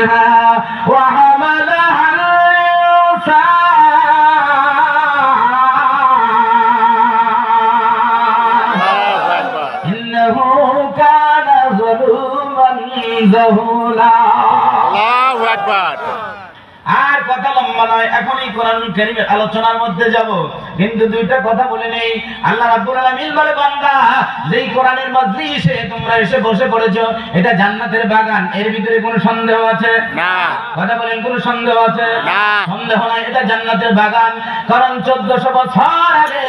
فيها وحملها الإنسان إنه كان ظلوما جهولا আল্লাহু আকবার। আর কথা লম্বা নয়, এখনই কোরআনুল কারীমের আলোচনার মধ্যে যাব, কিন্তু দুইটা কথা বলে নেই। আল্লাহ রাব্বুল আলামিন বলে, বান্দা, যেই কোরআনের মজলিসে তোমরা এসে বসে পড়েছো, এটা জান্নাতের বাগান, এর ভিতরে কোনো সন্দেহ আছে? না। কথা বলেন, কোনো সন্দেহ আছে? না। সন্দেহ নাই, এটা জান্নাতের বাগান। কারণ 1400 বছর আগে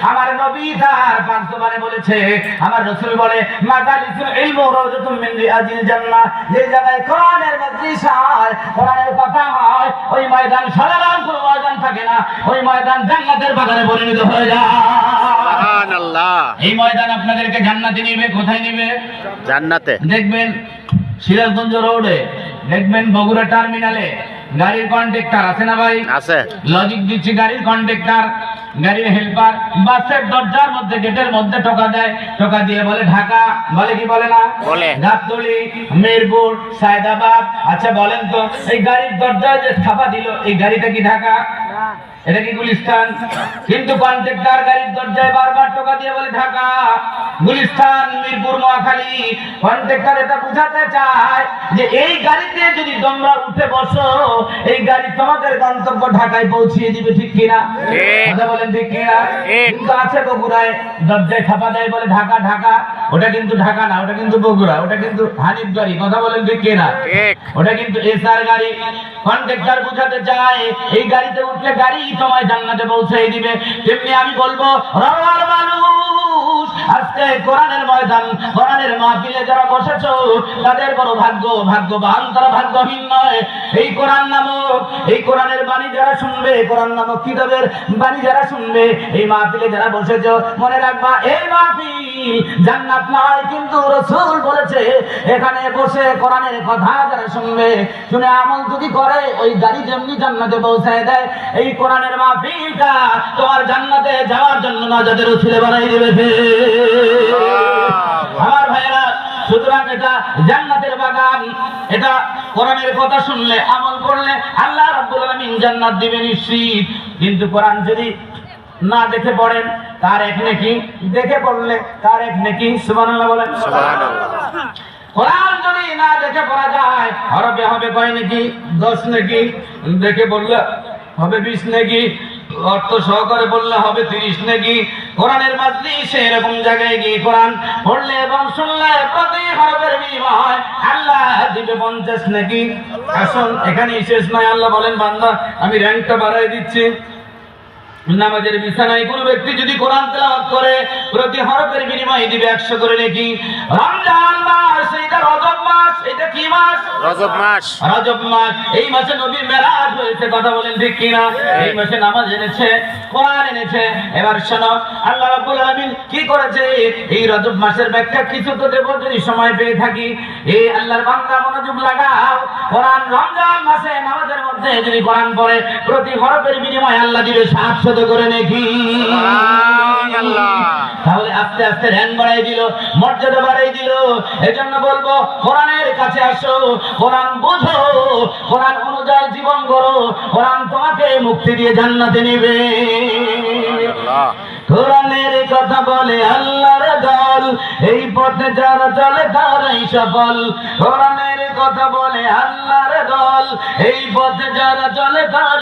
আমার নবী তার পাক জবানে বলেছে, আমার রাসূল বলে, মাজালিসুল ইলমু রাওযাতুম মিন রিয়াজিল জান্নাহ, যে জায়গায় কোরআনের মজলিস হয়, কোরআনের কথা হয়, ওই ময়দান সাধারণ কোনো ময়দান থাকে না, ওই ময়দান জান্নাতের বাগানে পরিণত হয়ে যায়। সুবহানাল্লাহ। এই ময়দান আপনাদেরকে জান্নাতে নিবে। কোথায় নিবে? জান্নাতে। দেখবেন সিরাজগঞ্জ রোডে, দেখবেন বগুড়া টার্মিনালে গাড়ির কন্ট্রাক্টর আছে না ভাই? আছে। লজিক দিচ্ছি, গাড়ির কন্ট্রাক্টর, গাড়ির হেল্পার বাসের দরজার মধ্যে, গেটের মধ্যে টোকা দেয়, টোকা দিয়ে বলে ঢাকা, বলে কি বলে না? বলে। গাবতলী, মিরপুর, সায়দাবাদ। আচ্ছা বলেন তো, এই গাড়ির দরজায় যে ছাপা দিল, এই গাড়িটা কি ঢাকা? এটা কি গুলিস্তান? কিন্তু কন্ট্রাক্টর গাড়ির দরজায় বারবার টোকা দিয়ে বলে ঢাকা, গুলিস্তান, মিরপুর, নোয়াখালী। কন্ট্রাক্টর এটা বুঝাতে চায় যে এই গাড়িতে যদি তোমরা উঠে বসো, এই গাড়ি তোমাদের গন্তব্য ঢাকায় পৌঁছিয়ে দিবে, ঠিক কিনা? কথা বলেন, ঠিক কিনা? কিন্তু আছে বগুড়ায়, দরজায় ছাপা দেয় বলে ঢাকা, ঢাকা। ওটা কিন্তু ঢাকা না, ওটা কিন্তু বগুড়া, ওটা কিন্তু হানিফ গাড়ি। কথা বলেন, ঠিক কিনা? ওটা কিন্তু এসআর গাড়ি। কন্ট্রাক্টর বুঝাতে চায় এই গাড়িতে উঠলে গাড়ি তোমায় জান্নাতে পৌঁছে দিবে। তেমনি আমি বলবো, রওয়ার মানুষ, আজকে কোরআনের ময়দান, কোরআনের মাহফিলে যারা বসেছো, তাদের বড় ভাগ্য, ভাগ্যবান, তারা ভাগ্যহীন নয়। এই কোরআন নামক, এই কোরআনের বাণী যারা শুনবে, কোরআন নামক কিতাবের বাণী যারা শুনবে, এই মাহফিলে যারা বসেছো, মনে রাখবা, এই মাহফিল জান্নাত নয়, কিন্তু রাসূল বলেছে, এখানে বসে কোরআনের কথা যারা শুনবে, শুনে আমল যদি করে, ওই গাড়ি যেমনি জান্নাতে পৌঁছায় দেয়, এই কোরআনের মাহফিলটা তোমার জান্নাতে যাওয়ার জন্য নাজাতের উসিলা বানাই দিবে। আমার ভাইরা, সুতরাং এটা জান্নাতের বাগান। এটা কোরআনের কথা শুনলে, আমল করলে আল্লাহ রাব্বুল আলামিন জান্নাত দিবেন নিশ্চিত। কিন্তু কোরআন যদি না দেখে পড়েন, তার এক নেকি, দেখে পড়লে তার এক নেকি। সুবহানাল্লাহ বলেন। সুবহানাল্লাহ। কোরআন যদি না দেখে পড়া যায়, হরফে হবে কয় নেকি? 10 নেকি। দেখে পড়লে হবে 20 নেকি। অর্থ সহকারে বললে হবে 30 নেকি। কোরআনের মাজলিসে এরকম জায়গায় গিয়ে কোরআন পড়লে এবং শুনলে প্রতি হরফের বিনিময় আল্লাহ দিবে 50 নেকি। আসুন, এখানেই শেষ নয়। আল্লাহ বলেন, বান্দা, আমি র্যাঙ্কটা বাড়াই দিচ্ছি। নামাজের বিছানায় কোন ব্যক্তি যদি কোরআন তেলাওয়াত করে, প্রতি হরফের বিনিময়ে দিবে 100 করে নেকি। রমজান মাস, এটা রজব মাস, এটা কি মাস? রজব মাস। রজব মাস। এই মাসে নবী মেরাজ হয়েছে। কথা বলেন, ঠিক কিনা? এই মাসে নামাজ এনেছে, কোরআন এনেছে। এবার শোনো, আল্লাহ রাব্বুল আলামিন কি করেছে, এই রজব মাসের ব্যাখ্যা কিছু তো দেব যদি সময় পেয়ে থাকি। এই আল্লাহর বান্দা, মনোযোগ লাগাও। কোরআন রমজান মাসে নামাজের মধ্যে যদি কোরআন পড়ে, প্রতি হরফের বিনিময়ে আল্লাহ দিবে 700 করে নাকি। তাহলে আস্তে আস্তে র্যাঙ্ক বাড়াই দিল, মর্যাদা বাড়াই দিল। এজন্য বলবো, কোরআনের কাছে আসো, কোরআন বুঝো, কোরআন অনুযায়ী জীবন গড়ো। কোরআন তোমাকে মুক্তি দিয়ে জান্নাতে নেবে। কোরআনের কথা বলে আল্লাহর দল, এই পথে যারা চলে তারাই সফল। কোরআনের কথা বলে আল্লাহর দল, এই পথে যারা চলে তারা